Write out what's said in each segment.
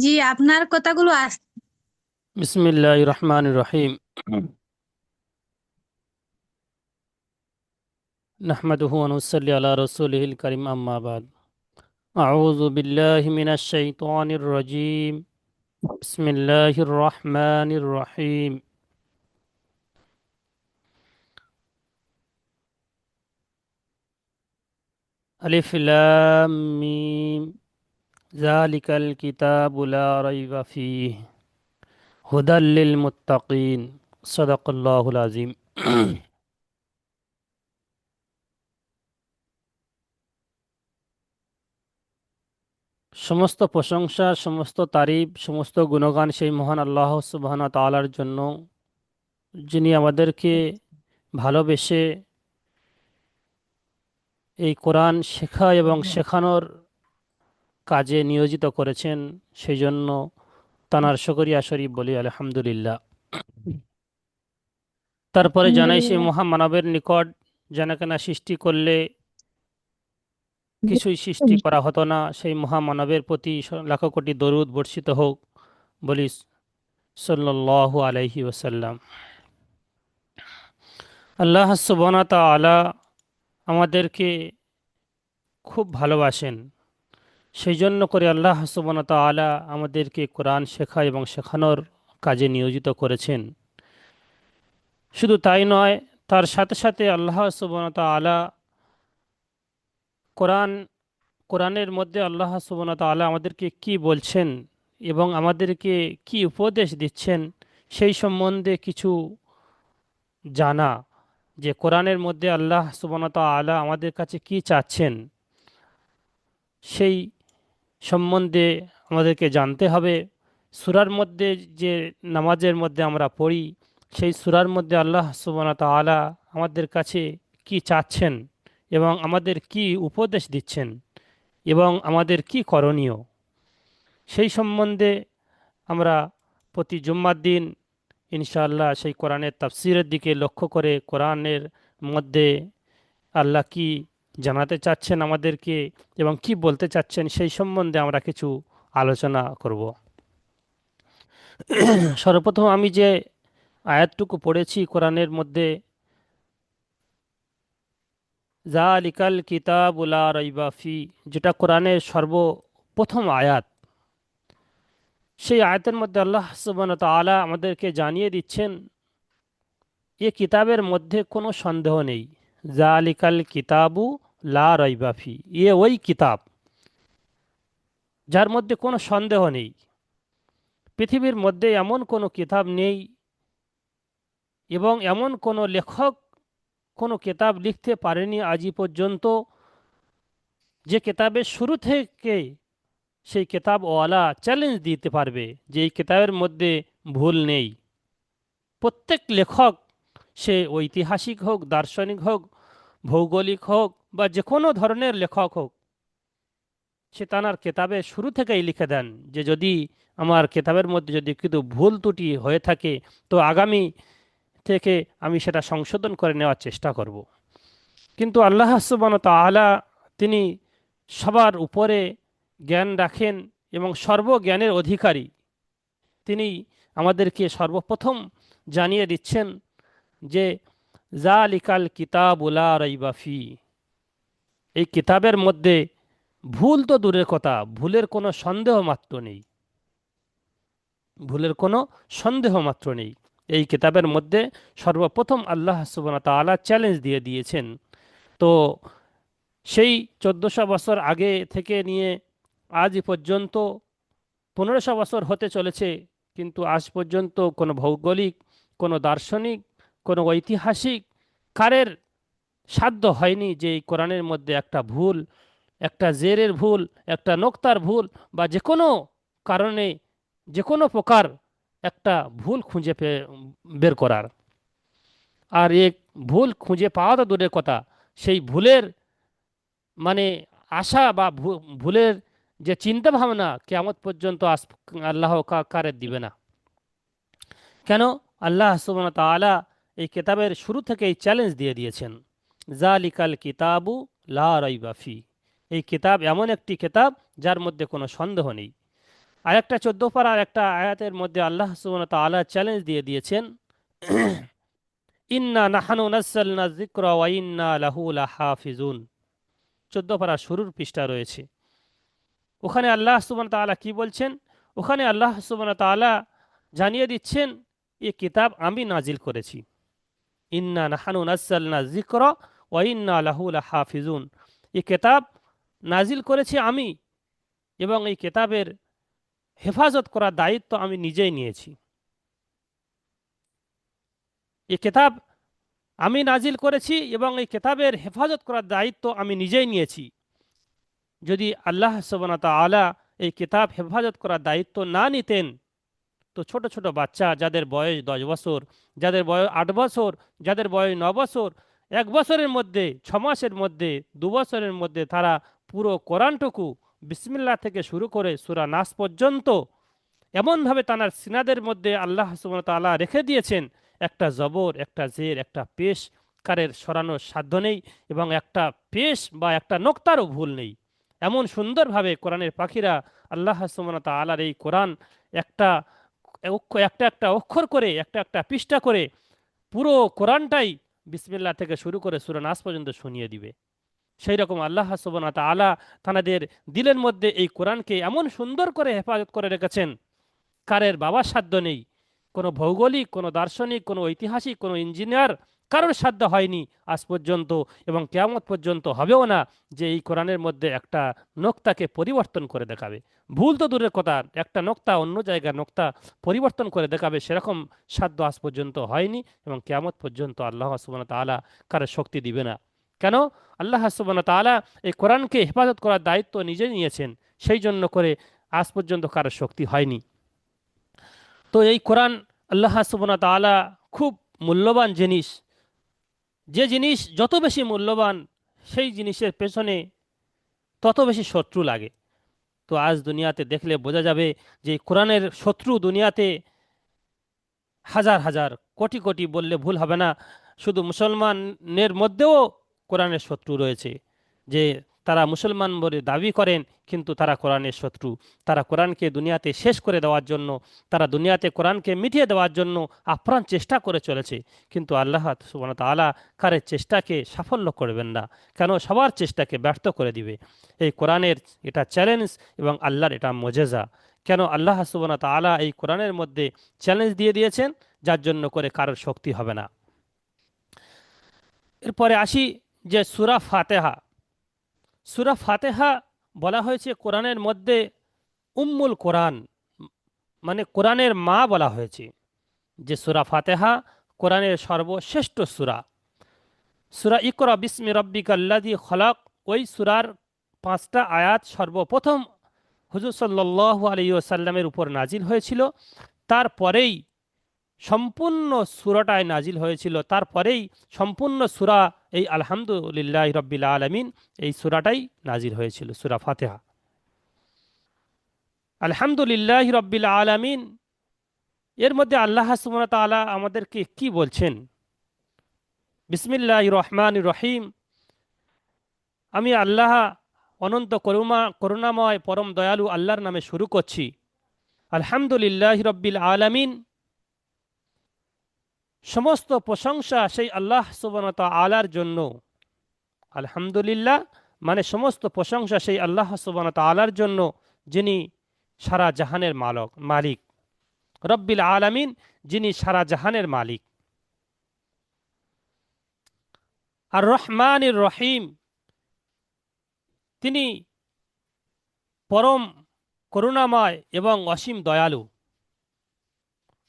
জি, আপনার কথাগুলো বিসমিল্লাহির রহমানির রহিম। নাহমাদুহু ওয়া নুসাল্লি আলা রাসূলিহিল কারীম, আম্মা বাদ। আউযু বিল্লাহি মিনাশ শাইতানির রাজীম। বিসমিল্লাহির রহমানির রহিম। আলিফ লাম মিম। যালিকাল কিতাবু লা রাইবা ফীহি হুদাল লিল মুত্তাকিন। সাদাকাল্লাহুল আযীম। সমস্ত প্রশংসা, সমস্ত তারিফ, সমস্ত গুণগান সেই মহান আল্লাহ সুবহানাহু ওয়া তাআলার জন্য, যিনি আমাদেরকে ভালোবেসে এই কোরআন শেখা এবং শেখানোর কাজে নিয়োজিত করেছেন। সেই জন্য তানার শুকরিয়া শরীফ বলি আলহামদুলিল্লাহ। তারপরে জানাই সেই আলহামদুলিল্লাহ। মহামানবের নিকট, যেন সৃষ্টি করলে কিছুই সৃষ্টি করা হতো না, সেই মহামানবের প্রতি লাখো কোটি দরুদ বর্ষিত হোক, বলি সাল্লাল্লাহু আলাইহি ওয়াসাল্লাম। আল্লাহ সুবহানাহু ওয়া তাআলা আমাদেরকে খুব ভালোবাসেন। সেই জন্য করে আল্লাহ সুবহানাহু ওয়া তাআলা আমাদেরকে কোরআন শেখা এবং শেখানোর কাজে নিয়োজিত করেছেন। শুধু তাই নয়, তার সাথে সাথে আল্লাহ সুবহানাহু ওয়া তাআলা কোরআন কোরআনের মধ্যে আল্লাহ সুবহানাহু ওয়া তাআলা আমাদেরকে কি বলছেন এবং আমাদেরকে কি উপদেশ দিচ্ছেন সেই সম্বন্ধে কিছু জানা, যে কোরআনের মধ্যে আল্লাহ সুবহানাহু ওয়া তাআলা আমাদের কাছে কি চাচ্ছেন সেই সম্বন্ধে আমাদেরকে জানতে হবে। সূরার মধ্যে, যে নামাজের মধ্যে আমরা পড়ি, সেই সূরার মধ্যে আল্লাহ সুবহানাহু ওয়া তাআলা আমাদের কাছে কি চাচ্ছেন এবং আমাদের কি উপদেশ দিচ্ছেন এবং আমাদের কি করণীয়, সেই সম্বন্ধে আমরা প্রতি জুম্মার দিন ইনশাআল্লাহ সেই কোরআনের তাফসিরের দিকে লক্ষ্য করে কোরআনের মধ্যে আল্লাহ কি জানাতে চাচ্ছেন আমাদেরকে এবং কি বলতে চাচ্ছেন সেই সম্বন্ধে আমরা কিছু আলোচনা করব। সর্বপ্রথম আমি যে আয়াতটুকু পড়েছি কোরআনের মধ্যে, যালিকাল কিতাবু লা রাইবা ফি, যেটা কোরআনের সর্বপ্রথম আয়াত, সেই আয়াতের মধ্যে আল্লাহ সুবহানাহু ওয়া তাআলা আমাদেরকে জানিয়ে দিচ্ছেন এ কিতাবের মধ্যে কোনো সন্দেহ নেই। যালিকাল কিতাবু লা রাইবা ফি, ওই কিতাব যার মধ্যে কোনো সন্দেহ নেই। পৃথিবীর মধ্যে এমন কোনো কিতাব নেই এবং এমন কোনো লেখক কোনো কিতাব লিখতে পারেনি আজই পর্যন্ত, যে কিতাবের শুরু থেকে সেই কিতাবওয়ালা চ্যালেঞ্জ দিতে পারবে যে এই কিতাবের মধ্যে ভুল নেই। প্রত্যেক লেখক, সে ঐতিহাসিক হোক, দার্শনিক হোক, ভৌগোলিক হোক বা যে কোনো ধরনের লেখক হোক, সে তার কেতাবে শুরু থেকেই লিখে দেন যে যদি আমার কেতাবের মধ্যে যদি কিন্তু ভুল ত্রুটি হয়ে থাকে তো আগামী থেকে আমি সেটা সংশোধন করে নেওয়ার চেষ্টা করব। কিন্তু আল্লাহ সুবহানাহু ওয়া তাআলা, তিনি সবার উপরে জ্ঞান রাখেন এবং সর্বজ্ঞানের অধিকারী। তিনি আমাদেরকে সর্বপ্রথম জানিয়ে দিচ্ছেন যে যালিকাল কিতাবু লা রাইবা ফি, এই কিতাবের মধ্যে ভুল তো দূরের কথা, ভুলের কোনো সন্দেহ মাত্র নেই। ভুলের কোনো সন্দেহ মাত্র নেই। এই কিতাবের মধ্যে সর্বপ্রথম আল্লাহ সুবহানাহু ওয়া তাআলা চ্যালেঞ্জ দিয়ে দিয়েছেন। তো সেই 1400 বছর আগে থেকে নিয়ে আজ পর্যন্ত 1500 বছর হতে চলেছে, কিন্তু আজ পর্যন্ত কোনো ভৌগোলিক, কোনো দার্শনিক, কোনো ঐতিহাসিক কারের সাধ্য হয়নি যে এই কোরআনের মধ্যে একটা ভুল, একটা জেরের ভুল, একটা নোক্তার ভুল বা যে কোনো কারণে যে কোনো প্রকার একটা ভুল খুঁজে বের করার। আর এক ভুল খুঁজে পাওয়া তো দূরের কথা, সেই ভুলের মানে আশা বা ভুলের যে চিন্তা ভাবনা কিয়ামত পর্যন্ত আল্লাহ কারে দিবে না। কেন? আল্লাহ সুবহানাহু ওয়া তাআলা এই কিতাবের শুরু থেকেই চ্যালেঞ্জ দিয়ে দিয়েছেন, যালিকাল কিতাবু লা রাইবা ফি, এই কিতাব এমন একটি কিতাব যার মধ্যে কোনো সন্দেহ নেই। আরেকটা 14 পারার একটা আয়াতের মধ্যে আল্লাহ সুবহানাহু ওয়া তাআলা চ্যালেঞ্জ দিয়ে দিয়েছেন, ইন্না নাহানু নাযালনা যিকরা ওয়া ইন্না লাহু লাহাফিজুন। 14 পারা শুরুর পৃষ্ঠা রয়েছে। ওখানে আল্লাহ সুবহানাহু ওয়া তাআলা কি বলছেন? ওখানে আল্লাহ সুবহানাহু ওয়া তাআলা জানিয়ে দিচ্ছেন, এই কিতাব আমি নাজিল করেছি। ইন্না নাহানু নাযালনা যিকরা ওয়া ইন্না লাহু লাহাফিজুন। এই কিতাব নাজিল করেছি আমি, এবং এই কিতাবের হেফাজত করার দায়িত্ব আমি নিজেই নিয়েছি। এই কিতাব আমি নাজিল করেছি এবং এই কিতাবের হেফাজত করার দায়িত্ব আমি নিজেই নিয়েছি। যদি আল্লাহ সুবহানাহু ওয়া তাআলা এই কিতাব হেফাজত করার দায়িত্ব না নিতেন, তো ছোট ছোট বাচ্চা যাদের বয়স 10 বছর, যাদের বয়স 8 বছর, যাদের বয়স 9 বছর, 1 বছরের মধ্যে, 6 মাসের মধ্যে, 2 বছরের মধ্যে তারা পুরো কোরআনটুকু বিসমিল্লাহ থেকে শুরু করে সূরা নাস পর্যন্ত এমনভাবে তানার সিনাদের মধ্যে আল্লাহ সুবহানাহু ওয়া তাআলা রেখে দিয়েছেন, একটা জবর, একটা জের, একটা পেশ কারের সরানোর সাধ্য নেই, এবং একটা পেশ বা একটা নোক্তারও ভুল নেই। এমন সুন্দরভাবে কোরআনের পাখিরা আল্লাহ সুবহানাহু ওয়া তাআলার এই কোরআন একটা একটা একটা অক্ষর করে, একটা একটা পৃষ্ঠা করে পুরো কোরআনটাই বিসমিল্লাহ থেকে শুরু করে সূরা নাস পর্যন্ত শুনিয়ে দিবে। সেই রকম আল্লাহ সুবহানাহু ওয়া তাআলা তাদের দিলের মধ্যে এই কোরআনকে এমন সুন্দর করে হেফাজত করে রেখেছেন, কারের বাবার সাধ্য নেই। কোনো ভৌগোলিক, কোনো দার্শনিক, কোনো ঐতিহাসিক, কোনো ইঞ্জিনিয়ার কারোর সাধ্য হয়নি আজ পর্যন্ত, এবং কিয়ামত পর্যন্ত হবেও না, যে এই কোরআনের মধ্যে একটা নোক্তাকে পরিবর্তন করে দেখাবে। ভুল তো দূরের কথা, একটা নোক্তা অন্য জায়গায় নোক্তা পরিবর্তন করে দেখাবে সেরকম সাধ্য আজ পর্যন্ত হয়নি, এবং কিয়ামত পর্যন্ত আল্লাহ সুবহানাহু ওয়া তাআলা কারোর শক্তি দিবে না। কেন? আল্লাহ সুবহানাহু ওয়া তাআলা এই কোরআনকে হেফাজত করার দায়িত্ব নিজেই নিয়েছেন, সেই জন্য করে আজ পর্যন্ত কারোর শক্তি হয়নি। তো এই কোরআন আল্লাহ সুবহানাহু ওয়া তাআলা খুব মূল্যবান জিনিস। যে জিনিস যত বেশি মূল্যবান, সেই জিনিসের পেছনে তত বেশি শত্রু লাগে। তো আজ দুনিয়াতে দেখলে বোঝা যাবে যে এই কোরআনের শত্রু দুনিয়াতে হাজার হাজার, কোটি কোটি বললে ভুল হবে না। শুধু মুসলমানের মধ্যেও কোরআনের শত্রু রয়েছে, যে তারা মুসলমান বলে দাবি করেন কিন্তু তারা কোরআনের শত্রু। তারা কোরআনকে দুনিয়াতে শেষ করে দেওয়ার জন্য, তারা দুনিয়াতে কোরআনকে মিটিয়ে দেওয়ার জন্য আপ্রাণ চেষ্টা করে চলেছে। কিন্তু আল্লাহ সুবহানাহু ওয়া তাআলা কারের চেষ্টাকে সাফল্য করবেন না, কেন? সবার চেষ্টাকে ব্যর্থ করে দিবে। এই কোরআনের এটা চ্যালেঞ্জ এবং আল্লাহর এটা মুজিজা। কেন? আল্লাহ সুবহানাহু ওয়া তাআলা এই কোরআনের মধ্যে চ্যালেঞ্জ দিয়ে দিয়েছেন, যার জন্য করে কারোর শক্তি হবে না। এরপরে আসি যে সূরা ফাতিহা। সূরা ফাতিহা বলা হয়েছে কোরআনের মধ্যে উম্মুল কোরআন, মানে কোরআনের মা বলা হয়েছে। যে সূরা ফাতিহা কোরআনের সর্বশ্রেষ্ঠ সূরা। সূরা ইকরা বিসমি রাব্বিকাল্লাযী খলাক, ওই সূরার 5টা আয়াত সর্বপ্রথম হুজুর সাল্লাল্লাহু আলাইহি ওয়াসাল্লামের উপর নাজিল হয়েছিল। তারপরেই সম্পূর্ণ সূরাটাই নাজিল হয়েছিল। তারপরেই সম্পূর্ণ সূরা এই আলহামদুলিল্লাহ রাব্বিল আলামিন, এই সূরাটাই নাজিল হয়েছিল, সূরা ফাতিহা। আলহামদুলিল্লাহ রাব্বিল আলামিন, এর মধ্যে আল্লাহ সুবহানাহু ওয়া তাআলা আমাদেরকে কি বলছেন? বিসমিল্লাহির রহমানির রহিম, আমি আল্লাহ অনন্ত করুণাময় পরম দয়ালু আল্লাহর নামে শুরু করছি। আলহামদুলিল্লাহ রাব্বিল আলামিন, সমস্ত প্রশংসা সেই আল্লাহ সুবহানাহু ওয়া তাআলার জন্য। আলহামদুলিল্লাহ মানে সমস্ত প্রশংসা সেই আল্লাহ সুবহানাহু ওয়া তাআলার জন্য, যিনি সারা জাহানের মালিক। রব্বিল আলামিন, যিনি সারা জাহানের মালিক। আর রহমানির রহিম, তিনি পরম করুণাময় এবং অসীম দয়ালু।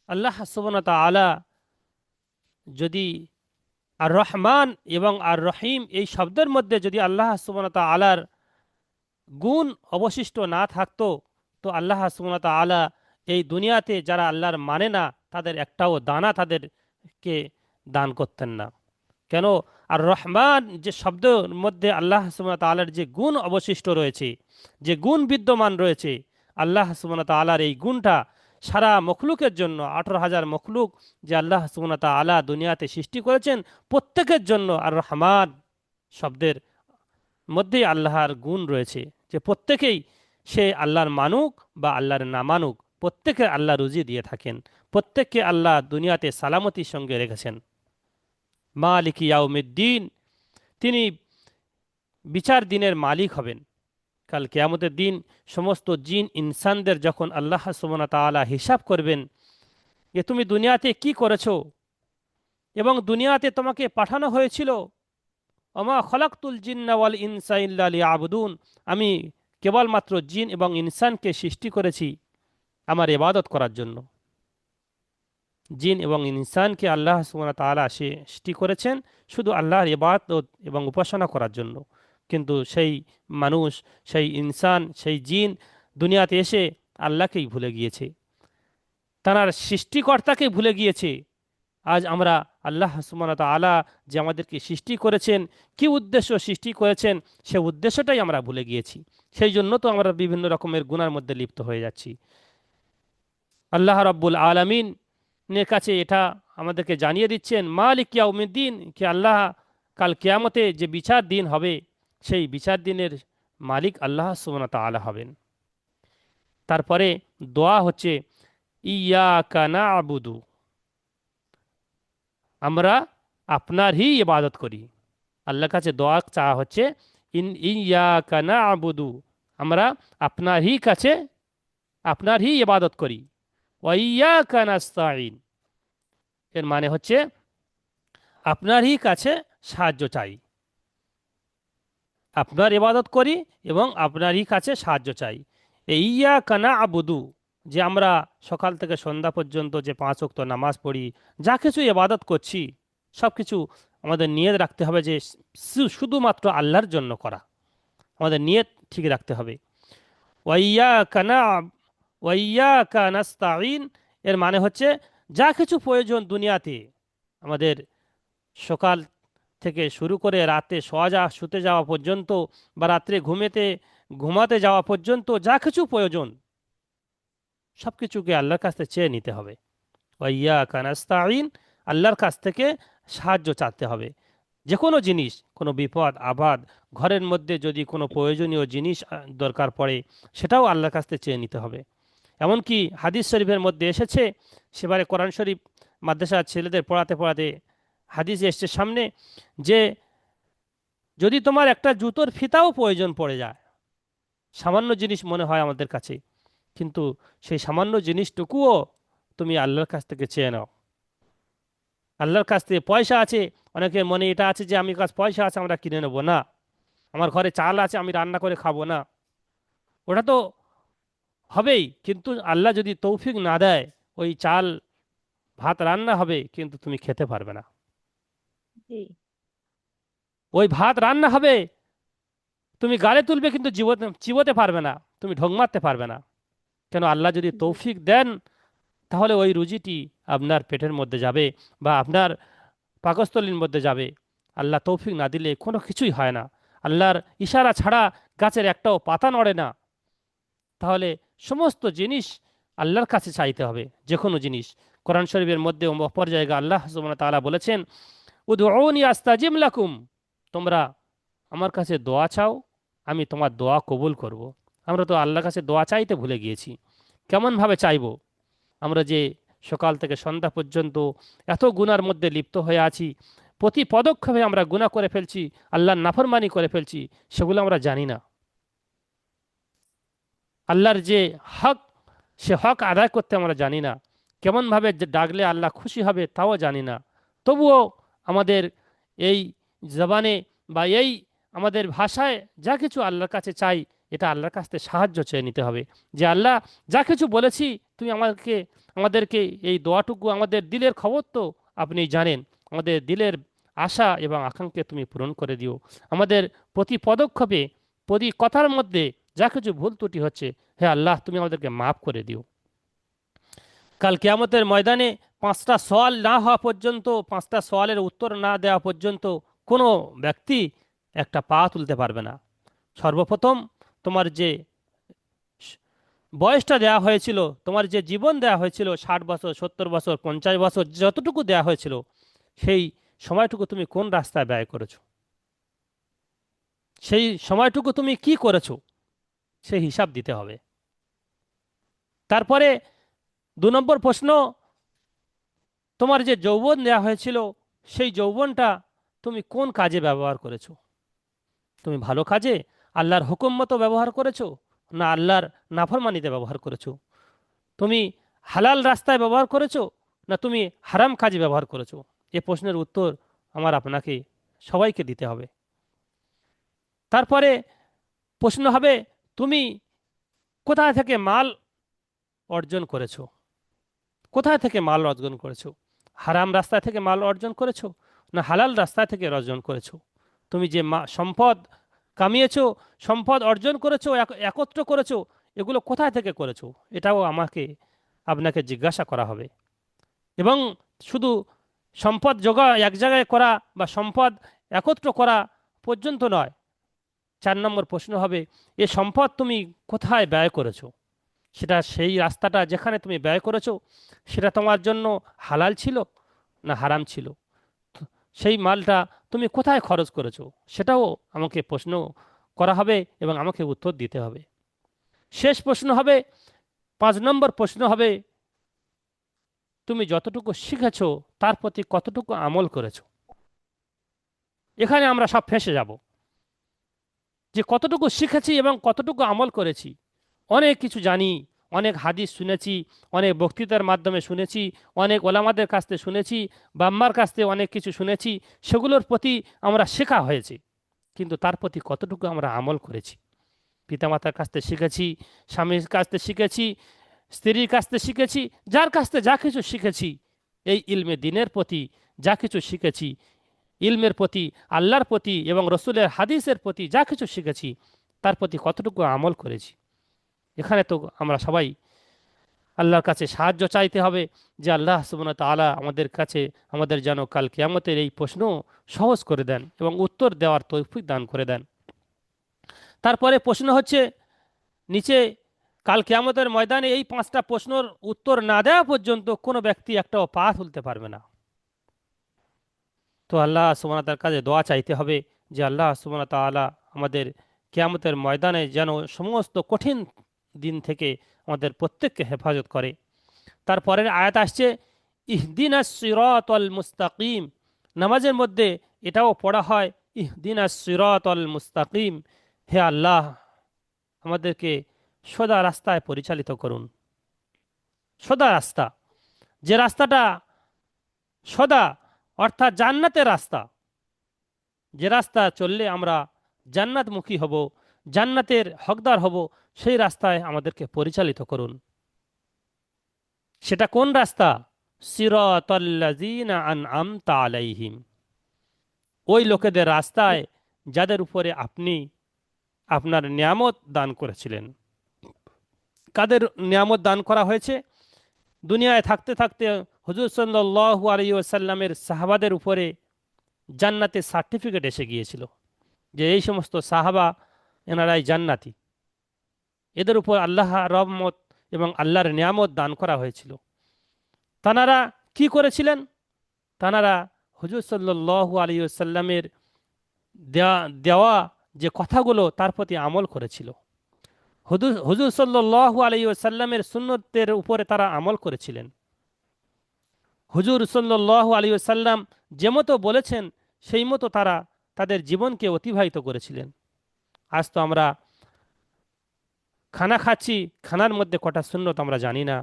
আল্লাহ সুবহানাহু ওয়া তাআলা যদি আর রহমান এবং আর রহিম এই শব্দের মধ্যে যদি আল্লাহ সুবহানাহু ওয়া তাআলার গুণ অবশিষ্ট না থাকতো, তো আল্লাহ সুবহানাহু ওয়া তাআলা এই দুনিয়াতে যারা আল্লাহর মানে না তাদের একটাও দানা তাদেরকে দান করতেন না। কেন? আর রহমান যে শব্দের মধ্যে আল্লাহ সুবহানাহু ওয়া তাআলার যে গুণ অবশিষ্ট রয়েছে, যে গুণ বিদ্যমান রয়েছে, আল্লাহ সুবহানাহু ওয়া তাআলার এই গুণটা সারা মখলুকের জন্য, 18,000 মখলুক যে আল্লাহ সুবহানাহু ওয়া তাআলা দুনিয়াতে সৃষ্টি করেছেন, প্রত্যেকের জন্য আর রহমান শব্দের মধ্যেই আল্লাহর গুণ রয়েছে, যে প্রত্যেকেই সে আল্লাহর মানুক বা আল্লাহর না মানুক, প্রত্যেকে আল্লাহ রুজি দিয়ে থাকেন, প্রত্যেককে আল্লাহ দুনিয়াতে সালামতির সঙ্গে রেখেছেন। মালিক ইয়াউমিদ্দিন, তিনি বিচার দিনের মালিক হবেন। কাল কিয়ামতের দিন সমস্ত জিন ইনসানদের যখন আল্লাহ সুবহানাহু ওয়া তাআলা হিসাব করবেন যে তুমি দুনিয়াতে কি করেছো এবং দুনিয়াতে তোমাকে পাঠানো হয়েছিল, ওমা খলাকতুল জিন্না ওয়াল ইনসা ইল্লা লিয়াবুদুন, আমি কেবলমাত্র জিন এবং ইনসানকে সৃষ্টি করেছি আমার ইবাদত করার জন্য। জিন এবং ইনসানকে আল্লাহ সুবহানাহু ওয়া তাআলা সৃষ্টি করেছেন শুধু আল্লাহর ইবাদত এবং উপাসনা করার জন্য। কিন্তু সেই মানুষ, সেই ইনসান, সেই জিন দুনিয়াতে এসে আল্লাহকেই ভুলে গিয়েছে, তার সৃষ্টিকর্তাকে ভুলে গিয়েছে। আজ আমরা আল্লাহ সুবহানাহু ওয়া তাআলা যে আমাদেরকে সৃষ্টি করেছেন, কি উদ্দেশ্য সৃষ্টি করেছেন, সে উদ্দেশ্যটাই আমরা ভুলে গিয়েছি। সেই জন্য তো আমরা বিভিন্ন রকমের গুনার মধ্যে লিপ্ত হয়ে যাচ্ছি। আল্লাহ রাব্বুল আলামিনের কাছে এটা আমাদেরকে জানিয়ে দিচ্ছেন মালিক ইয়াউমিদ্দিন, কি আল্লাহ কাল কিয়ামতে যে বিচার দিন হবে, সেই বিচার দিনের মালিক আল্লাহ সুবহানাহু ওয়া তাআলা হবেন। তারপরে দোয়া হচ্ছে ইয়াকা না'বুদু, আমরা আপনারই ইবাদত করি। আল্লাহর কাছে দোয়া চাওয়া হচ্ছে ইয়াকা না'বুদু, আমরা আপনারই কাছে আপনারই ইবাদত করি। ওয়া ইয়াকা নাস্তাঈন, এর মানে হচ্ছে আপনারই কাছে সাহায্য চাই, আপনার ইবাদত করি এবং আপনারই কাছে সাহায্য চাই। এই ইয়াকা না'বুদু, যে আমরা সকাল থেকে সন্ধ্যা পর্যন্ত যে 5 ওয়াক্ত নামাজ পড়ি, যা কিছু ইবাদত করছি, সব কিছু আমাদের নিয়ত রাখতে হবে যে শুধুমাত্র আল্লাহর জন্য করা, আমাদের নিয়ত ঠিক রাখতে হবে। ওয়া ইয়াকা নাস্তাঈন, এর মানে হচ্ছে যা কিছু প্রয়োজন দুনিয়াতে, আমাদের সকাল থেকে শুরু করে রাতে শুতে যাওয়া পর্যন্ত বা রাত্রে ঘুমাতে যাওয়া পর্যন্ত যা কিছু প্রয়োজন সব কিছুকে আল্লাহর কাছ থেকে চেয়ে নিতে হবে। ওয়া ইয়াকা নাস্তাঈন, আল্লাহর কাছ থেকে সাহায্য চাইতে হবে। যে কোনো জিনিস, কোনো বিপদ আপদ, ঘরের মধ্যে যদি কোনো প্রয়োজনীয় জিনিস দরকার পড়ে, সেটাও আল্লাহর কাছ থেকে চেয়ে নিতে হবে। এমনকি হাদিস শরীফের মধ্যে এসেছে, সেবারে কোরআন শরীফ মাদ্রাসার ছেলেদের পড়াতে পড়াতে হাদিসে এসছে সামনে, যে যদি তোমার একটা জুতোর ফিতাও প্রয়োজন পড়ে যায়, সামান্য জিনিস মনে হয় আমাদের কাছে, কিন্তু সেই সামান্য জিনিসটুকুও তুমি আল্লাহর কাছ থেকে চেয়ে নাও। আল্লাহর কাছ থেকে পয়সা আছে, অনেকের মনে এটা আছে যে আমি কাছে পয়সা আছে আমরা কিনে নেবো না, আমার ঘরে চাল আছে আমি রান্না করে খাবো না, ওটা তো হবেই, কিন্তু আল্লাহ যদি তৌফিক না দেয়, ওই চাল ভাত রান্না হবে কিন্তু তুমি খেতে পারবে না। জি। ওই ভাত রান্না হবে, তুমি গালে তুলবে কিন্তু চিবোতে পারবে না, তুমি ঢোক মারতে পারবে না। কেন? আল্লাহ যদি জি। তৌফিক দেন, তাহলে ওই রুজিটি আপনার পেটের মধ্যে যাবে বা আপনার পাকস্থলীর মধ্যে যাবে। আল্লাহ তৌফিক না দিলে কোনো কিছুই হয় না। আল্লাহর ইশারা ছাড়া গাছের একটাও পাতা নড়ে না। তাহলে সমস্ত জিনিস আল্লাহর কাছে চাইতে হবে, যে কোনো জিনিস। কোরআন শরীফের মধ্যে অপর জায়গা আল্লাহ সুবহানাহু ওয়া তাআলা বলেছেন উদউনি আস্তাজিব লাকুম, তোমরা আমার কাছে দোয়া চাও, আমি তোমার দোয়া কবুল করব। আমরা তো আল্লাহর কাছে দোয়া চাইতে ভুলে গিয়েছি। কেমনভাবে চাইব? আমরা যে সকাল থেকে সন্ধ্যা পর্যন্ত এত গুনার মধ্যে লিপ্ত হয়ে আছি, প্রতি পদক্ষেপে আমরা গুনাহ করে ফেলছি, আল্লাহর নাফরমানি করে ফেলছি, সেগুলো আমরা জানি না। আল্লাহর যে হক, সে হক আদায় করতে আমরা জানি না। কেমনভাবে ডাকলে আল্লাহ খুশি হবে তাও জানি না। তবুও আমাদের এই জবানে বা এই আমাদের ভাষায় যা কিছু আল্লাহর কাছে চাই, এটা আল্লাহর কাছ থেকে সাহায্য চেয়ে নিতে হবে। যে আল্লাহ, যা কিছু বলেছি তুমি আমাদেরকে এই দোয়াটুকু, আমাদের দিলের খবর তো আপনি জানেন, আমাদের দিলের আশা এবং আকাঙ্ক্ষা তুমি পূরণ করে দিও। আমাদের প্রতি পদক্ষেপে, প্রতি কথার মধ্যে যা কিছু ভুল ত্রুটি হচ্ছে, হে আল্লাহ তুমি আমাদেরকে মাফ করে দিও। কাল কিয়ামতের ময়দানে 5টা সওয়াল না হওয়া পর্যন্ত, 5টা সওয়ালের উত্তর না দেওয়া পর্যন্ত কোনো ব্যক্তি একটা পা তুলতে পারবে না। সর্বপ্রথম তোমার যে বয়সটা দেওয়া হয়েছিল, তোমার যে জীবন দেওয়া হয়েছিল, 60 বছর, 70 বছর, 50 বছর, যতটুকু দেওয়া হয়েছিল, সেই সময়টুকু তুমি কোন রাস্তায় ব্যয় করেছো? সেই সময়টুকু তুমি কি করেছো? সেই হিসাব দিতে হবে। তারপরে 2 নম্বর প্রশ্ন, তোমার যে যৌবন দেওয়া হয়েছিল সেই যৌবনটা তুমি কোন কাজে ব্যবহার করেছো? তুমি ভালো কাজে, আল্লাহর হুকুম মতো ব্যবহার করেছো, না আল্লাহর নাফরমানিতে ব্যবহার করেছো? তুমি হালাল রাস্তায় ব্যবহার করেছো, না তুমি হারাম কাজে ব্যবহার করেছো? এ প্রশ্নের উত্তর আমার আপনাকে সবাইকে দিতে হবে। তারপরে প্রশ্ন হবে, তুমি কোথায় থেকে মাল অর্জন করেছো? কোথায় থেকে মাল অর্জন করেছো? হারাম রাস্তা থেকে মাল অর্জন করেছো, না হালাল রাস্তা থেকে অর্জন করেছো? তুমি যে সম্পদ কামিয়েছো, সম্পদ অর্জন করেছো, একত্র করেছো, এগুলো কোথায় থেকে করেছো? এটাও আপনাকে জিজ্ঞাসা করা হবে। এবং শুধু সম্পদ জোগাড় এক জায়গায় করা বা সম্পদ একত্র করা পর্যন্ত নয়, 4 নম্বর প্রশ্ন হবে, এ সম্পদ তুমি কোথায় ব্যয় করেছো? সেটা সেই রাস্তাটা যেখানে তুমি ব্যয় করেছো সেটা তোমার জন্য হালাল ছিল না হারাম ছিল? সেই মালটা তুমি কোথায় খরচ করেছো সেটাও আমাকে প্রশ্ন করা হবে এবং আমাকে উত্তর দিতে হবে। শেষ প্রশ্ন হবে, 5 নম্বর প্রশ্ন হবে, তুমি যতটুকু শিখেছো তার প্রতি কতটুকু আমল করেছো? এখানে আমরা সব ফেঁসে যাব যে কতটুকু শিখেছি এবং কতটুকু আমল করেছি। অনেক কিছু জানি, অনেক হাদিস শুনেছি, অনেক বক্তৃতার মাধ্যমে শুনেছি, অনেক ওলামাদের কাছ থেকে শুনেছি, বাম্মার কাছ থেকে অনেক কিছু শুনেছি, সেগুলোর প্রতি আমরা শেখা হয়েছে, কিন্তু তার প্রতি কতটুকু আমরা আমল করেছি? পিতামাতার কাছ থেকে শিখেছি, স্বামীর কাছ থেকে শিখেছি, স্ত্রীর কাছ থেকে শিখেছি, যার কাছ থেকে যা কিছু শিখেছি, এই ইলমে দিনের প্রতি যা কিছু শিখেছি, ইলমের প্রতি, আল্লাহর প্রতি এবং রসুলের হাদিসের প্রতি যা কিছু শিখেছি, তার প্রতি কতটুকু আমল করেছি? এখানে তো আমরা সবাই আল্লাহর কাছে সাহায্য চাইতে হবে যে আল্লাহ সুবহানাহু ওয়া তাআলা আমাদের কাছে আমাদের যেন কাল কিয়ামতের এই প্রশ্ন সহজ করে দেন এবং উত্তর দেওয়ার তৌফিক দান করে দেন। তারপরে প্রশ্ন হচ্ছে, নিচে কাল কিয়ামতের ময়দানে এই 5টা প্রশ্নের উত্তর না দেওয়া পর্যন্ত কোনো ব্যক্তি একটাও পা তুলতে পারবে না। তো আল্লাহ সুবহানাহু ওয়া তাআলার কাছে দোয়া চাইতে হবে যে আল্লাহ সুবহানাহু ওয়া তাআলা আমাদের কিয়ামতের ময়দানে যেন সমস্ত কঠিন দিন থেকে আমাদের প্রত্যেককে হেফাজত করে। তারপরের আয়াত আসছে, ইহদিনাস সিরাতাল মুস্তাকিম। নামাজের মধ্যে এটাও পড়া হয়, ইহদিনাস সিরাতাল মুস্তাকিম, হে আল্লাহ আমাদেরকে সোজা রাস্তায় পরিচালিত করুন। সোজা রাস্তা, যে রাস্তাটা সোজা, অর্থাৎ জান্নাতের রাস্তা, যে রাস্তা চললে আমরা জান্নাতমুখী হব, জান্নাতের হকদার হব, সেই রাস্তায় আমাদেরকে পরিচালিত করুন। সেটা কোন রাস্তা? সিরাতাল্লাযীনা আনআমতা আলাইহিম, ওই লোকেদের রাস্তায় যাদের উপরে আপনি আপনার নিয়ামত দান করেছিলেন। কাদের নিয়ামত দান করা হয়েছে? দুনিয়ায় থাকতে থাকতে হুজুর সাল্লাল্লাহু আলাইহি ওয়াসাল্লামের সাহাবাদের উপরে জান্নাতের সার্টিফিকেট এসে গিয়েছিল যে এই সমস্ত সাহাবা এনারাই জান্নাতি, এদের উপর আল্লাহ রহমত এবং আল্লাহর নিয়ামত দান করা হয়েছিল। তানারা কি করেছিলেন? তানারা হুজুর সাল্লাল্লাহু আলাইহি ওয়াসাল্লামের দেওয়া যে কথাগুলো তার প্রতি আমল করেছিল। হুজুর সাল্লাল্লাহু আলাইহি ওয়াসাল্লামের সুন্নতের উপরে তারা আমল করেছিলেন। হুজুর সাল্লাল্লাহু আলাইহি ওয়াসাল্লাম যে মতো বলেছেন সেই মতো তারা তাদের জীবনকে অতিবাহিত করেছিলেন। আজ তো আমরা খানা খাচ্ছি, খানার মধ্যে কটা সুন্নত আমরা জানি না।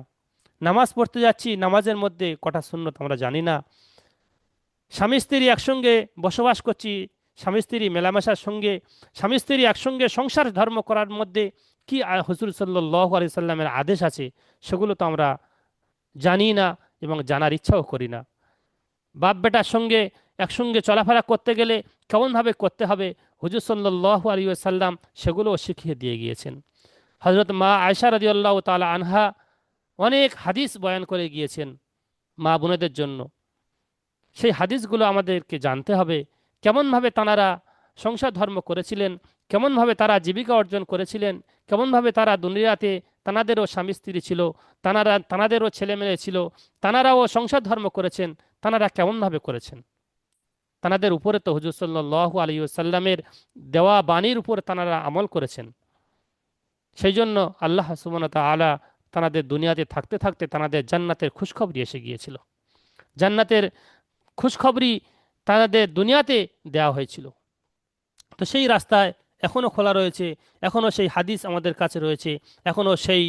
নামাজ পড়তে যাচ্ছি, নামাজের মধ্যে কটা সুন্নত আমরা জানি না। স্বামী স্ত্রী একসঙ্গে বসবাস করছি, স্বামী স্ত্রী মেলামেশার সঙ্গে, স্বামী স্ত্রী একসঙ্গে সংসার ধর্ম করার মধ্যে কি হুজুর সাল্লাল্লাহু আলাইহি সাল্লামের আদেশ আছে সেগুলো তো আমরা জানি না এবং জানার ইচ্ছাও করি না। বাপ বেটার সঙ্গে একসঙ্গে চলাফেরা করতে গেলে কেমনভাবে করতে হবে হুজুর সাল্লাল্লাহু আলাইহি সাল্লাম সেগুলোও শিখিয়ে দিয়ে গিয়েছেন। হযরত মা আয়েশা রাদিয়াল্লাহু তাআলা আনহা অনেক হাদিস বয়ান করে গিয়েছেন মা বোনেদের জন্য। সেই হাদিসগুলো আমাদেরকে জানতে হবে, কেমনভাবে তাঁরা সংসার ধর্ম করেছিলেন, কেমনভাবে তারা জীবিকা অর্জন করেছিলেন, কেমনভাবে তারা দুনিয়াতে তানাদেরও স্বামী স্ত্রী ছিল, তানাদেরও ছেলেমেয়ে ছিল, তানারাও সংসার ধর্ম করেছেন, তানারা কেমনভাবে করেছেন। তানাদের উপরে তো হুজুর সাল্লাল্লাহু আলাইহি ওয়াসাল্লামের দেওয়া বাণীর উপরে তানারা আমল করেছেন। সেই জন্য আল্লাহ সুবহানাহু ওয়া তাআলা তাদের দুনিয়াতে থাকতে থাকতে তাদের জান্নাতের খুশখবরি এসে গিয়েছিল। জান্নাতের খুশখবরি তাদের দুনিয়াতে দেওয়া হয়েছিল। তো সেই রাস্তায় এখনও খোলা রয়েছে, এখনও সেই হাদিস আমাদের কাছে রয়েছে, এখনও সেই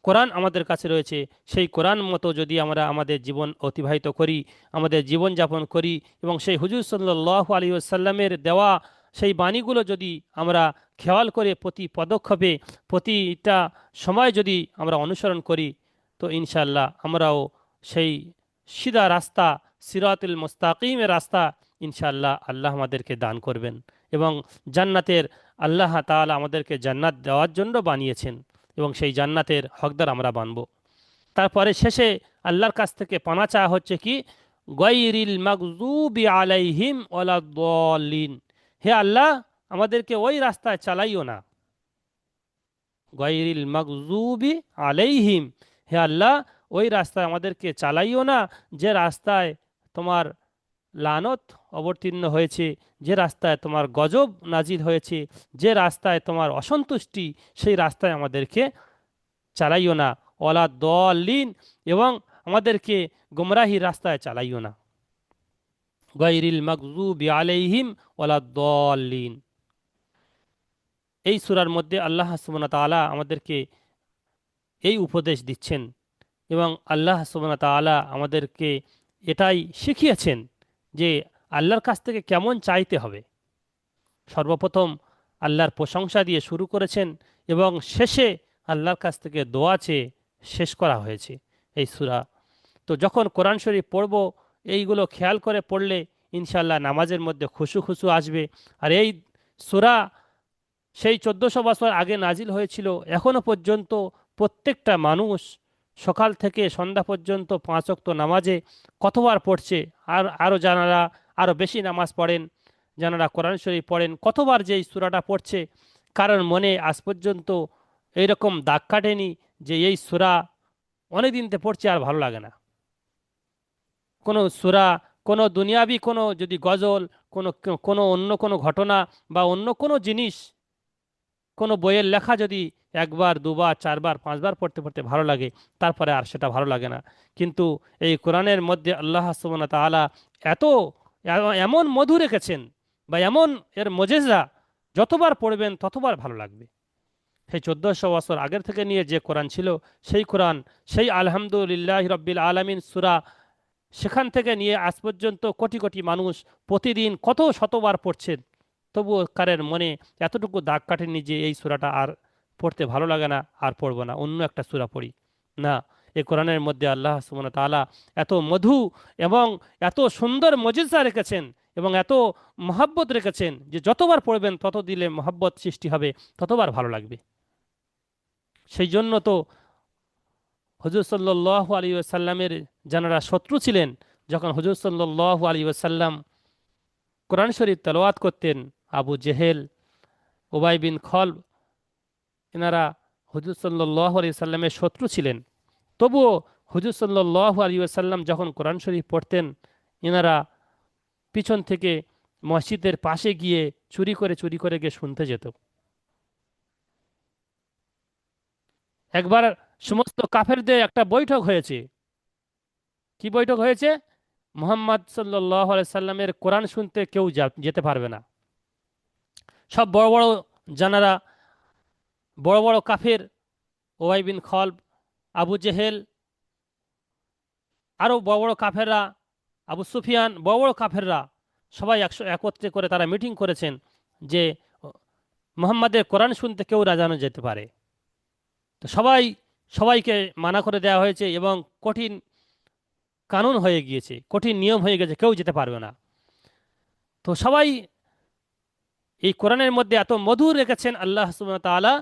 কোরআন আমাদের কাছে রয়েছে। সেই কোরআন মতো যদি আমরা আমাদের জীবন অতিবাহিত করি, আমাদের জীবন যাপন করি, এবং সেই হুজুর সাল্লাল্লাহু আলাইহি ওয়াসাল্লামের দেওয়া সেই বাণীগুলো যদি আমরা খেয়াল করে প্রতি পদক্ষেপে প্রতিটা সময় যদি আমরা অনুসরণ করি, তো ইনশাআল্লাহ আমরাও সেই সিধা রাস্তা, সিরাতুল মুস্তাকিমের রাস্তা ইনশাআল্লাহ আল্লাহ আমাদেরকে দান করবেন। এবং জান্নাতের আল্লাহ তাআলা আমাদেরকে জান্নাত দেওয়ার জন্য বানিয়েছেন, এবং সেই জান্নাতের হকদার আমরা বানব। তারপরে শেষে আল্লাহর কাছ থেকে পানা চাওয়া হচ্ছে কি, গায়রিল মাগযুবি আলাইহিম ওয়ালাদ-দাল্লিন। হে আল্লাহ, আমাদেরকে ওই রাস্তায় চালাইও না। গায়রিল মাগযুবি আলাইহিম, হে আল্লাহ, ওই রাস্তায় আমাদেরকে চালাইও না যে রাস্তায় তোমার লানত অবতীর্ণ হয়েছে, যে রাস্তায় তোমার গজব নাজিল হয়েছে, যে রাস্তায় তোমার অসন্তুষ্টি, সেই রাস্তায় আমাদেরকে চালাইও না। ওয়ালা দলিন, এবং আমাদেরকে গুমরাহির রাস্তায় চালাইও না। গায়রিল মাগযুবি আলাইহিম ওয়ালা দলিন। এই সূরার মধ্যে আল্লাহ সুবহানাহু ওয়া তাআলা আমাদেরকে এই উপদেশ দিচ্ছেন, এবং আল্লাহ সুবহানাহু ওয়া তাআলা আমাদেরকে এটাই শিখিয়েছেন যে আল্লাহর কাছ থেকে কেমন চাইতে হবে। সর্বপ্রথম আল্লাহর প্রশংসা দিয়ে শুরু করেছেন, এবং শেষে আল্লাহর কাছ থেকে দোয়া চেয়ে শেষ করা হয়েছে এই সূরা। তো যখন কোরআন শরীফ পড়ব, এইগুলো খেয়াল করে পড়লে ইনশাআল্লাহ নামাজের মধ্যে খুশু খুশু আসবে। আর এই সূরা সেই 1400 বছর আগে নাজিল হয়েছিল, এখনো পর্যন্ত প্রত্যেকটা মানুষ সকাল থেকে সন্ধ্যা পর্যন্ত 5 ওয়াক্ত নামাজে কতবার পড়ছে। আর আরও যারা আরও বেশি নামাজ পড়েন, যারা কোরআন শরীফ পড়েন, কতবার যে এই সূরাটা পড়ছে, কারণ মনে আজ পর্যন্ত এইরকম দাগ কাটেনি যে এই সূরা অনেক দিনতে পড়ছে আর ভালো লাগে না। কোনো সূরা, কোনো দুনিয়াবি কোনো যদি গজল, কোনো কোনো অন্য কোনো ঘটনা বা অন্য কোনো জিনিস, কোনো বইয়ের লেখা যদি একবার দুবার চারবার পাঁচবার পড়তে পড়তে ভালো লাগে, তারপরে আর সেটা ভালো লাগে না। কিন্তু এই কোরআনের মধ্যে আল্লাহ সুবহানাহু ওয়া তাআলা এত এমন মধু রেখেছেন, বা এমন এর মজেজা, যতবার পড়বেন ততবার ভালো লাগবে। সেই 1400 বছর আগের থেকে নিয়ে যে কোরআন ছিল, সেই কোরআন, সেই আলহামদুলিল্লাহ রব্বিল আলামিন সূরা, সেখান থেকে নিয়ে আজ পর্যন্ত কোটি কোটি মানুষ প্রতিদিন কত শতবার পড়ছেন, তবুও কারের মনে এতটুকু দাগ কাটেনি যে এই সূরাটা আর পড়তে ভালো লাগে না, আর পড়বো না, অন্য একটা সূরা পড়ি না। এই কোরআনের মধ্যে আল্লাহ সুবহানাহু ওয়া তাআলা এত মধু এবং এত সুন্দর মজিজা রেখেছেন, এবং এত মহাব্বত রেখেছেন যে যতবার পড়বেন তত দিলে মহাব্বত সৃষ্টি হবে, ততবার ভালো লাগবে। সেই জন্য তো হুজুর সাল্লাল্লাহু আলাইহি ওয়াসাল্লামের যারা শত্রু ছিলেন, যখন হুজুর সাল্লাল্লাহু আলাইহি ওয়াসাল্লাম কোরআন শরীফ তেলাওয়াত করতেন, আবু জেহেল, উবাই বিন খলব, এনারা হুজুর সাল্লাল্লাহু আলাইহি ওয়াসাল্লামের শত্রু ছিলেন। তবুও হুজুর সাল্লাল্লাহু আলাইহি ওয়াসাল্লাম যখন কোরআন শরীফ পড়তেন, এনারা পিছন থেকে মসজিদের পাশে গিয়ে চুরি করে গিয়ে শুনতে যেত। একবার সমস্ত কাফেরদের একটা বৈঠক হয়েছে। কি বৈঠক হয়েছে? মুহাম্মদ সাল্লাল্লাহু আলাইহি সাল্লামের কোরআন শুনতে কেউ যেতে পারবে না। সব বড় বড় জানারা, বড় বড় কাফের, ওবাই বিন খলব, আবু জেহেল, আরও বড় বড় কাফেররা, আবু সুফিয়ান, বড় বড় কাফেররা সবাই একত্রে করে তারা মিটিং করেছেন যে মুহাম্মাদের কোরআন শুনতে কেউ রাজানো যেতে পারে। তো সবাইকে মানা করে দেওয়া হয়েছে, এবং কঠিন কানুন হয়ে গিয়েছে, কঠিন নিয়ম হয়ে গেছে, কেউ যেতে পারবে না। তো সবাই এই কোরআনের মধ্যে এত মধু রেখেছেন আল্লাহ সুবহানাহু ওয়া তাআলা।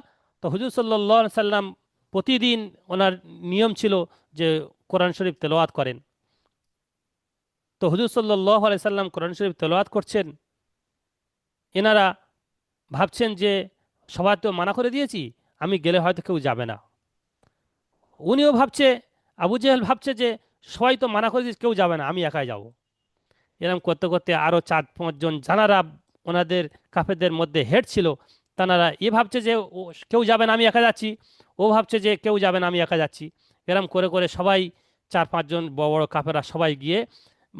তো হুজুর সাল্লাল্লাহু আলাইহি সাল্লাম প্রতিদিন ওনার নিয়ম ছিল যে কোরআন শরীফ তেলাওয়াত করেন। তো হুজুর সাল্লাল্লাহু আলাইহি সাল্লাম কোরআন শরীফ তেলাওয়াত করছেন, এনারা ভাবছেন যে সবাই তো মানা করে দিয়েছি, আমি গেলে হয়তো কেউ যাবে না। উনিও ভাবছে, আবু জেহেল ভাবছে যে সবাই তো মানা করে দিয়েছে, কেউ যাবে না, আমি একাই যাব। এরকম করতে করতে আরও 4-5 জন জানারা ওনাদের কাফেরদের মধ্যে হেড ছিল, তারা এ ভাবছে যে ও কেউ যাবে না, আমি একা যাচ্ছি, ও ভাবছে যে কেউ যাবে না, আমি একা যাচ্ছি। এরম করে করে সবাই, 4-5 জন বড় বড় কাফেররা সবাই গিয়ে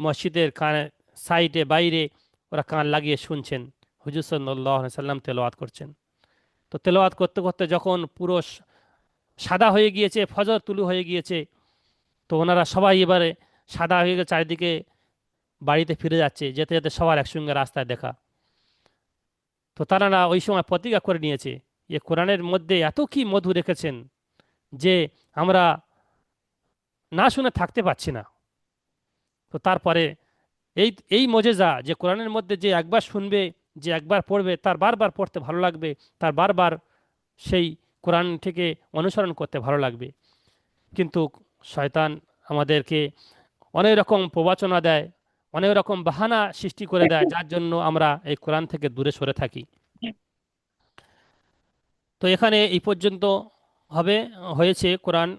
মসজিদের কানে সাইডে বাইরে ওরা কান লাগিয়ে শুনছেন হুজুর সাল্লাল্লাহু আলাইহি সাল্লাম তেলাওয়াত করছেন। তো তেলাওয়াত করতে করতে যখন পুরো সাদা হয়ে গিয়েছে, ফজর তুলু হয়ে গিয়েছে, তো ওনারা সবাই এবারে সাদা হয়ে গিয়ে চারিদিকে বাড়িতে ফিরে যাচ্ছে, যেতে যেতে সবার একসঙ্গে রাস্তায় দেখা। তো তারা না ওই সময় প্রতিজ্ঞা করে নিয়েছে যে কোরআনের মধ্যে এত কি মধু রেখেছেন যে আমরা না শুনে থাকতে পারছি না। তো তারপরে এই এই মজেজা যে কোরআনের মধ্যে যে একবার শুনবে, যে একবার পড়বে, তার বারবার পড়তে ভালো লাগবে, তার বারবার সেই কোরআন থেকে অনুসরণ করতে ভালো লাগবে। কিন্তু শয়তান আমাদেরকে অনেক রকম প্রবচনা দেয়, অনেক রকম বাহানা সৃষ্টি করে দেয়, যার জন্য আমরা এই কোরআন থেকে দূরে সরে থাকি। তো এখানে এই পর্যন্ত হবে, হয়েছে কোরআন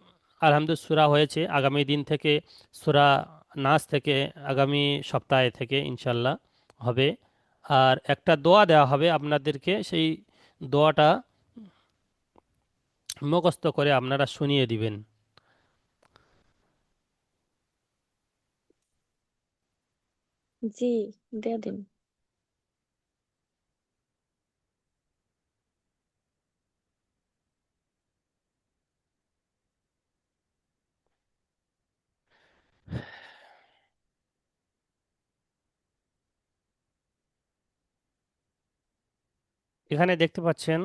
আলহামদুলিল্লাহ সূরা হয়েছে। আগামী দিন থেকে সূরা নাস থেকে আগামী সপ্তাহে থেকে ইনশাল্লাহ হবে। আর একটা দোয়া দেওয়া হবে আপনাদেরকে, সেই দোয়াটা মুখস্থ করে আপনারা শুনিয়ে দিবেন। জি, দিয়ে দিন। এখানে দেখতে পাচ্ছেন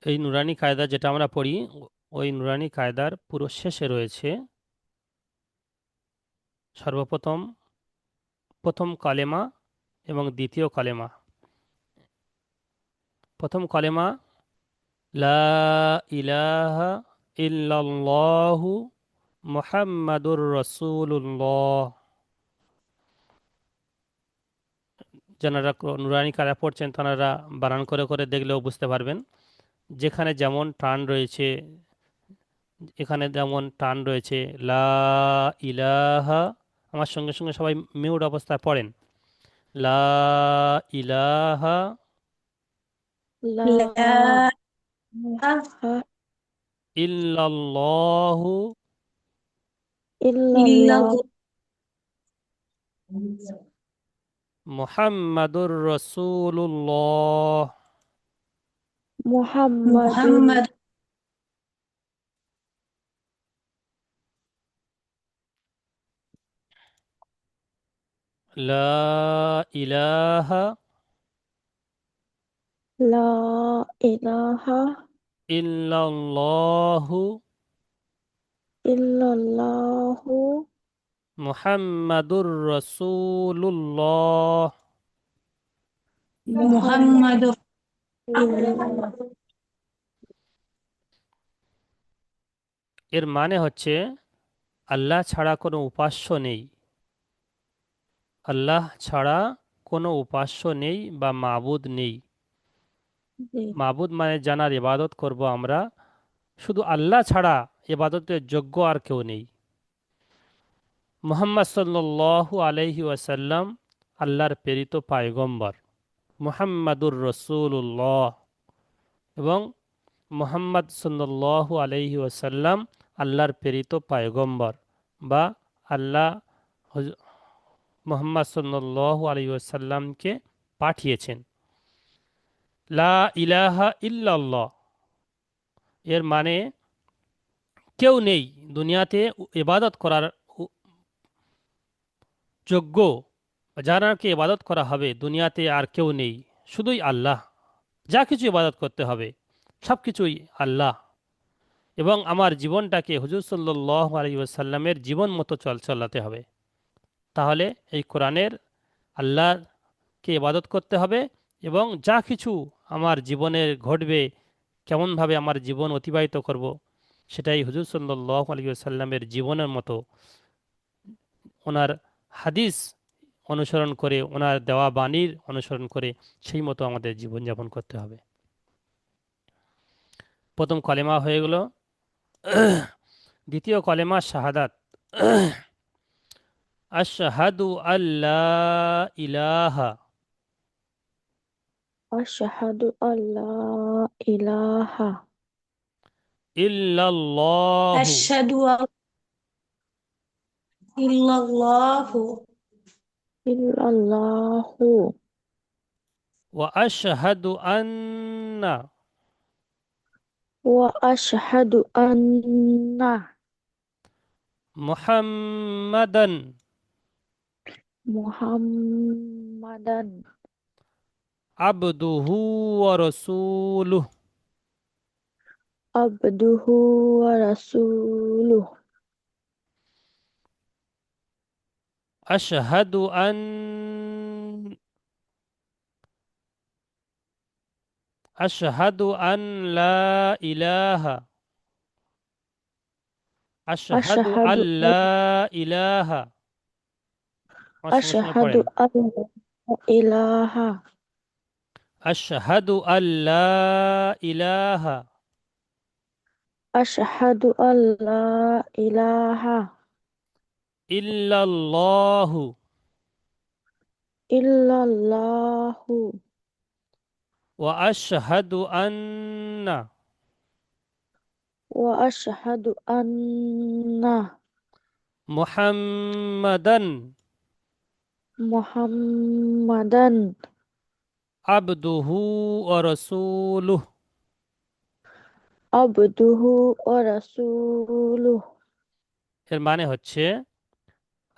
এই নুরানি কায়দা যেটা আমরা পড়ি, ওই নুরানি কায়দার পুরো শেষে রয়েছে সর্বপ্রথম প্রথম কালেমা এবং দ্বিতীয় কালেমা। প্রথম কালেমা লা ইলাহা ইল্লাল্লাহু মুহাম্মাদুর রাসূলুল্লাহ। যারা নুরানি কায়দা পড়ছেন তারা বানান করে করে দেখলেও বুঝতে পারবেন। যেখানে যেমন টান রয়েছে, এখানে যেমন টান রয়েছে লা ইলাহা, আমার সঙ্গে সঙ্গে সবাই মিউট অবস্থায় পড়েন লা ইলাহা লা لا ইলাহা ইল্লাল্লাহু إلا ইল্লাল্লাহ الله মুহাম্মাদুর রাসূলুল্লাহ। মুহাম্মাদুর محمد লা ইলাহা লা ইলাহা ইল্লাল্লাহু ইল্লাল্লাহু মুহাম্মাদুর রাসূলুল্লাহ। محمد মুহাম্মাদুর এর মানে হচ্ছে আল্লাহ ছাড়া কোনো উপাস্য নেই, আল্লাহ ছাড়া কোনো উপাস্য নেই বা মাবুদ নেই। জি, মাবুদ মানে জানার ইবাদত করব আমরা, শুধু আল্লাহ ছাড়া ইবাদতের যোগ্য আর কেউ নেই। মুহাম্মদ সাল্লাল্লাহু আলাইহি ওয়াসাল্লাম আল্লাহর প্রেরিত পায়গম্বর, মুহাম্মাদুর রসুল্লাহ। এবং মুহাম্মদ সাল্লাল্লাহু আলাইহি ওয়াসাল্লাম আল্লাহর প্রেরিত পায়গম্বর বা আল্লাহ মুহাম্মদ সাল্লাল্লাহু আলাইহি ওয়াসাল্লামকে পাঠিয়েছেন। লা ইলাহা ইল্লাল্লাহ এর মানে কেউ নেই দুনিয়াতে ইবাদত করার যোগ্য, যারাকে ইবাদত করা হবে দুনিয়াতে আর কেউ নেই, শুধুই আল্লাহ। যা কিছু ইবাদত করতে হবে সব কিছুই আল্লাহ। এবং আমার জীবনটাকে হুজুর সাল্লাল্লাহু আলাইহি ওয়াসাল্লামের জীবন মতো চালাতে হবে। তাহলে এই কোরআনের আল্লাহকে ইবাদত করতে হবে, এবং যা কিছু আমার জীবনে ঘটবে, কেমনভাবে আমার জীবন অতিবাহিত করব, সেটাই হুজুর সাল্লাল্লাহু আলাইহি ওয়াসাল্লামের জীবনের মতো ওনার হাদিস অনুসরণ করে, ওনার দেওয়া বাণীর অনুসরণ করে সেই মতো আমাদের জীবনযাপন করতে হবে। প্রথম কলেমা হয়ে গেল। দ্বিতীয় কলেমা শাহাদাত। আশহাদু আল্লা ইলাহা أشهد أن لا إله ইল্লাল্লাহু أشهد أن إلا الله إلا الله ওয়া আশহাদু আন্না وأشهد أن মুহাম্মাদান محمدا আবদুহু ওয়া রাসূলুহু عبده ورسوله আশহাদু আন আশহাদু আন লা ইলাহা আশহাদু أشهد আল্লা ইলাহা আমার সঙ্গে সঙ্গে أشهد পড়েন أن لا إله আশহাদু আল্লা ইলাহা أشهد أن لا إله ইল্লাল্লাহু إلا الله ওয়া আশহাদু আন্না وأشهد أن মুহাম্মাদান محمدا আবদুহু ওয়া রাসূলুহু عبده ورسوله এর মানে হচ্ছে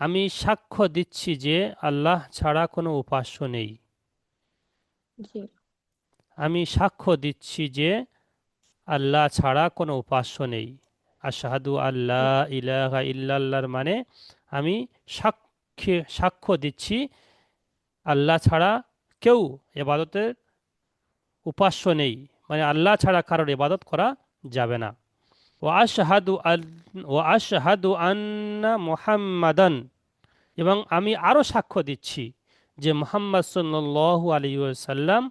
আমি সাক্ষ্য দিচ্ছি যে আল্লাহ ছাড়া কোনো উপাস্য নেই জি আমি সাক্ষ্য দিচ্ছি যে আল্লাহ ছাড়া কোনো উপাস্য নেই আশহাদু আল্লা ইলাহা ইল্লাল্লাহর মানে আমি সাক্ষ্য দিচ্ছি আল্লাহ ছাড়া কেউ ইবাদতের উপাস্য নেই মানে আল্লাহ ছাড়া কারোর ইবাদত করা যাবে না ও আশহাদু আন্না মুহাম্মাদান এবং আমি আরও সাক্ষ্য দিচ্ছি যে মুহাম্মদ সাল্লাল্লাহু আলাইহি ওয়াসাল্লাম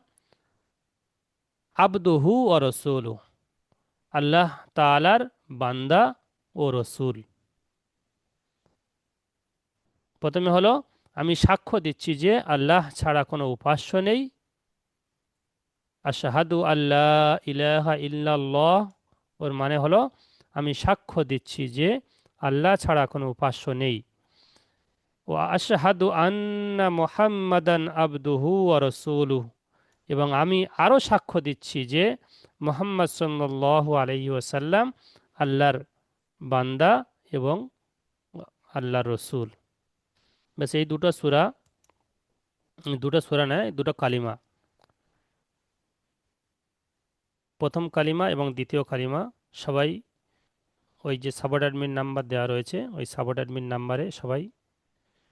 আবদুহু ও রসুলু আল্লাহ তাআলার বান্দা ও রসুল প্রথমে হলো আমি সাক্ষ্য দিচ্ছি যে আল্লাহ ছাড়া কোনো উপাস্য নেই আশহাদু আল্লা ইলাহা ইল্লাল্লাহ ওর মানে হলো আমি সাক্ষ্য দিচ্ছি যে আল্লাহ ছাড়া কোনো উপাস্য নেই ও আশহাদু আন্না মুহাম্মাদান আবদুহু ওয়া রাসূলুহু এবং আমি আরও সাক্ষ্য দিচ্ছি যে মুহাম্মদ সাল্লাল্লাহু আলাইহি ওয়াসাল্লাম আল্লাহর বান্দা এবং আল্লাহর রসুল ব্যাস এই দুটো সূরা নয় দুটো কালিমা প্রথম কালিমা এবং দ্বিতীয় কালিমা সবাই ওই যে সাবড অ্যাডমিন নাম্বার দেওয়া রয়েছে ওই সাবড অ্যাডমিন নাম্বারে সবাই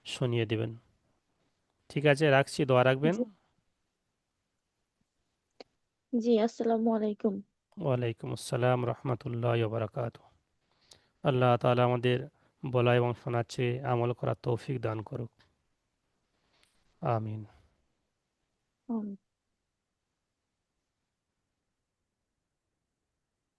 শুনিয়ে দেবেন ঠিক আছে রাখছি দোয়া রাখবেন জি জি আসসালামু আলাইকুম ওয়ালাইকুম আসসালাম রহমতুল্লাহ বারাকাতুহু আল্লাহ তাআলা আমাদের বলা এবং শোনাচ্ছে আমল করার তৌফিক দান করুক আমিন আমিন